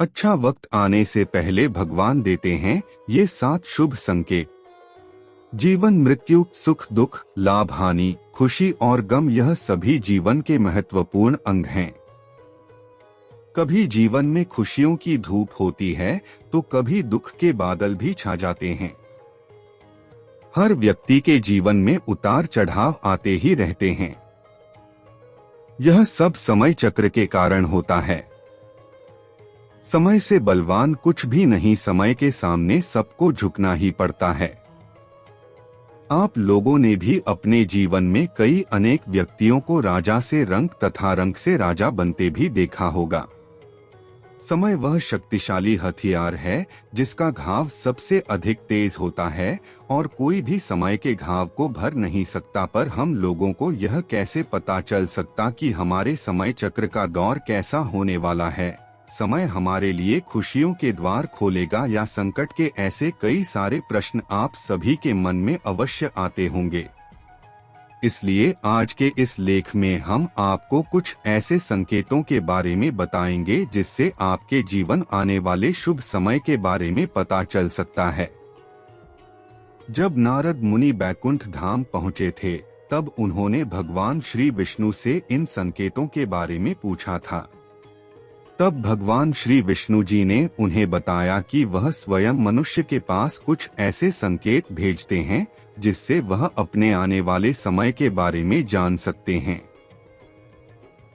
अच्छा वक्त आने से पहले भगवान देते हैं ये 7 शुभ संकेत। जीवन मृत्यु, सुख दुख, लाभ हानि, खुशी और गम, यह सभी जीवन के महत्वपूर्ण अंग हैं। कभी जीवन में खुशियों की धूप होती है तो कभी दुख के बादल भी छा जाते हैं। हर व्यक्ति के जीवन में उतार चढ़ाव आते ही रहते हैं। यह सब समय चक्र के कारण होता है। समय से बलवान कुछ भी नहीं, समय के सामने सबको झुकना ही पड़ता है। आप लोगों ने भी अपने जीवन में कई अनेक व्यक्तियों को राजा से रंक तथा रंक से राजा बनते भी देखा होगा। समय वह शक्तिशाली हथियार है जिसका घाव सबसे अधिक तेज होता है और कोई भी समय के घाव को भर नहीं सकता। पर हम लोगों को यह कैसे पता चल सकता कि हमारे समय चक्र का दौर कैसा होने वाला है? समय हमारे लिए खुशियों के द्वार खोलेगा या संकट के? ऐसे कई सारे प्रश्न आप सभी के मन में अवश्य आते होंगे। इसलिए आज के इस लेख में हम आपको कुछ ऐसे संकेतों के बारे में बताएंगे जिससे आपके जीवन आने वाले शुभ समय के बारे में पता चल सकता है। जब नारद मुनि बैकुंठ धाम पहुँचे थे तब उन्होंने भगवान श्री विष्णु से इन संकेतों के बारे में पूछा था। तब भगवान श्री विष्णु जी ने उन्हें बताया कि वह स्वयं मनुष्य के पास कुछ ऐसे संकेत भेजते हैं जिससे वह अपने आने वाले समय के बारे में जान सकते हैं।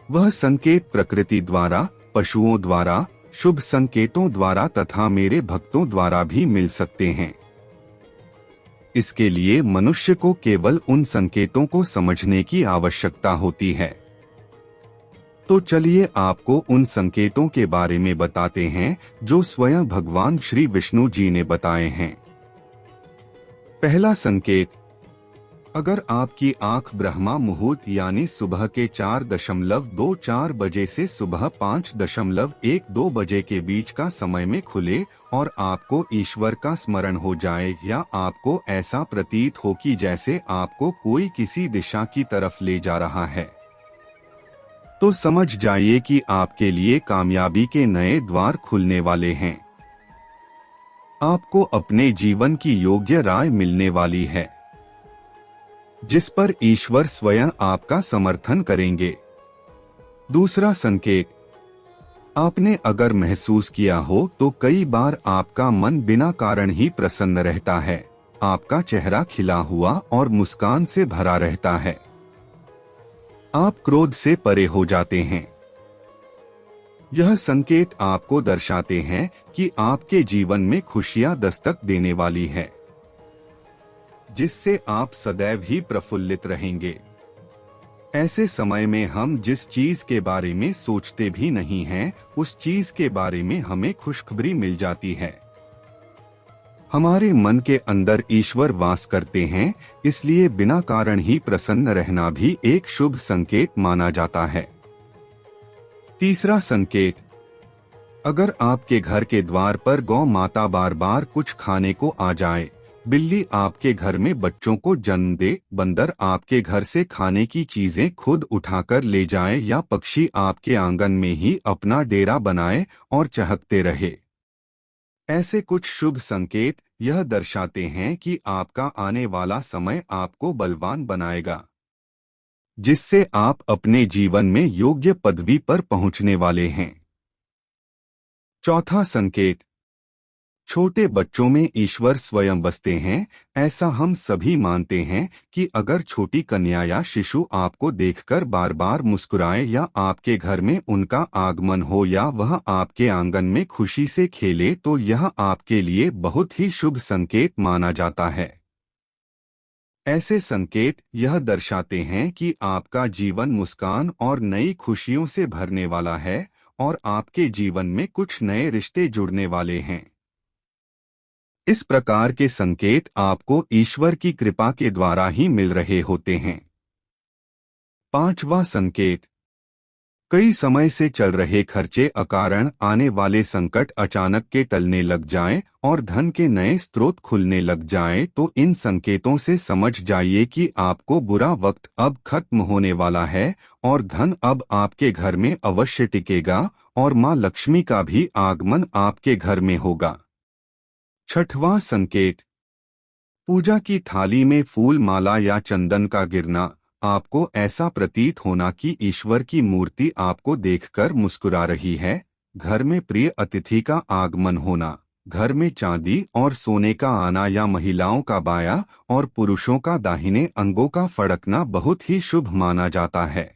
वह संकेत प्रकृति द्वारा, पशुओं द्वारा, शुभ संकेतों द्वारा तथा मेरे भक्तों द्वारा भी मिल सकते हैं। इसके लिए मनुष्य को केवल उन संकेतों को समझने की आवश्यकता होती है। तो चलिए आपको उन संकेतों के बारे में बताते हैं जो स्वयं भगवान श्री विष्णु जी ने बताए हैं। पहला संकेत, अगर आपकी आंख ब्रह्मा मुहूर्त यानी सुबह के 4.24 बजे से सुबह 5.12 बजे के बीच का समय में खुले और आपको ईश्वर का स्मरण हो जाए या आपको ऐसा प्रतीत हो कि जैसे आपको कोई किसी दिशा की तरफ ले जा रहा है, तो समझ जाइए कि आपके लिए कामयाबी के नए द्वार खुलने वाले हैं। आपको अपने जीवन की योग्य राय मिलने वाली है जिस पर ईश्वर स्वयं आपका समर्थन करेंगे। दूसरा संकेत, आपने अगर महसूस किया हो तो कई बार आपका मन बिना कारण ही प्रसन्न रहता है। आपका चेहरा खिला हुआ और मुस्कान से भरा रहता है। आप क्रोध से परे हो जाते हैं। यह संकेत आपको दर्शाते हैं कि आपके जीवन में खुशियां दस्तक देने वाली है जिससे आप सदैव ही प्रफुल्लित रहेंगे। ऐसे समय में हम जिस चीज के बारे में सोचते भी नहीं हैं, उस चीज के बारे में हमें खुशखबरी मिल जाती है। हमारे मन के अंदर ईश्वर वास करते हैं, इसलिए बिना कारण ही प्रसन्न रहना भी एक शुभ संकेत माना जाता है। तीसरा संकेत, अगर आपके घर के द्वार पर गौ माता बार बार कुछ खाने को आ जाए, बिल्ली आपके घर में बच्चों को जन्म दे, बंदर आपके घर से खाने की चीजें खुद उठाकर ले जाए या पक्षी आपके आंगन में ही अपना डेरा बनाए और चहकते रहे, ऐसे कुछ शुभ संकेत यह दर्शाते हैं कि आपका आने वाला समय आपको बलवान बनाएगा जिससे आप अपने जीवन में योग्य पदवी पर पहुंचने वाले हैं। चौथा संकेत, छोटे बच्चों में ईश्वर स्वयं बसते हैं। ऐसा हम सभी मानते हैं कि अगर छोटी कन्या या शिशु आपको देखकर बार बार मुस्कुराए या आपके घर में उनका आगमन हो या वह आपके आंगन में खुशी से खेले, तो यह आपके लिए बहुत ही शुभ संकेत माना जाता है। ऐसे संकेत यह दर्शाते हैं कि आपका जीवन मुस्कान और नई खुशियों से भरने वाला है और आपके जीवन में कुछ नए रिश्ते जुड़ने वाले हैं। इस प्रकार के संकेत आपको ईश्वर की कृपा के द्वारा ही मिल रहे होते हैं। पांचवा संकेत, कई समय से चल रहे खर्चे अकारण आने वाले संकट अचानक के टलने लग जाएं और धन के नए स्रोत खुलने लग जाएं, तो इन संकेतों से समझ जाइए कि आपको बुरा वक्त अब खत्म होने वाला है और धन अब आपके घर में अवश्य टिकेगा और माँ लक्ष्मी का भी आगमन आपके घर में होगा। छठवां संकेत, पूजा की थाली में फूल माला या चंदन का गिरना। आपको ऐसा प्रतीत होना कि ईश्वर की मूर्ति आपको देखकर मुस्कुरा रही है। घर में प्रिय अतिथि का आगमन होना। घर में चांदी और सोने का आना या महिलाओं का बायां और पुरुषों का दाहिने अंगों का फड़कना बहुत ही शुभ माना जाता है।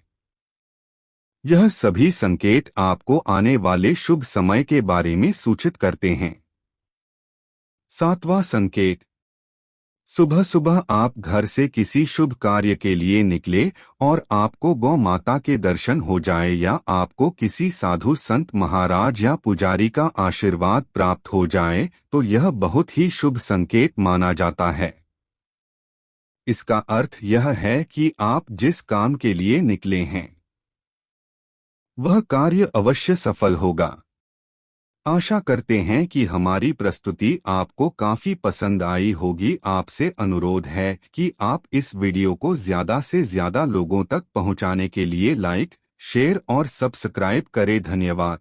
यह सभी संकेत आपको आने वाले शुभ समय के बारे में सूचित करते हैं। सातवां संकेत, सुबह सुबह आप घर से किसी शुभ कार्य के लिए निकले और आपको गौ माता के दर्शन हो जाए या आपको किसी साधु संत महाराज या पुजारी का आशीर्वाद प्राप्त हो जाए तो यह बहुत ही शुभ संकेत माना जाता है। इसका अर्थ यह है कि आप जिस काम के लिए निकले हैं वह कार्य अवश्य सफल होगा। आशा करते हैं कि हमारी प्रस्तुति आपको काफी पसंद आई होगी। आपसे अनुरोध है कि आप इस वीडियो को ज्यादा से ज्यादा लोगों तक पहुंचाने के लिए लाइक, शेयर और सब्सक्राइब करें। धन्यवाद।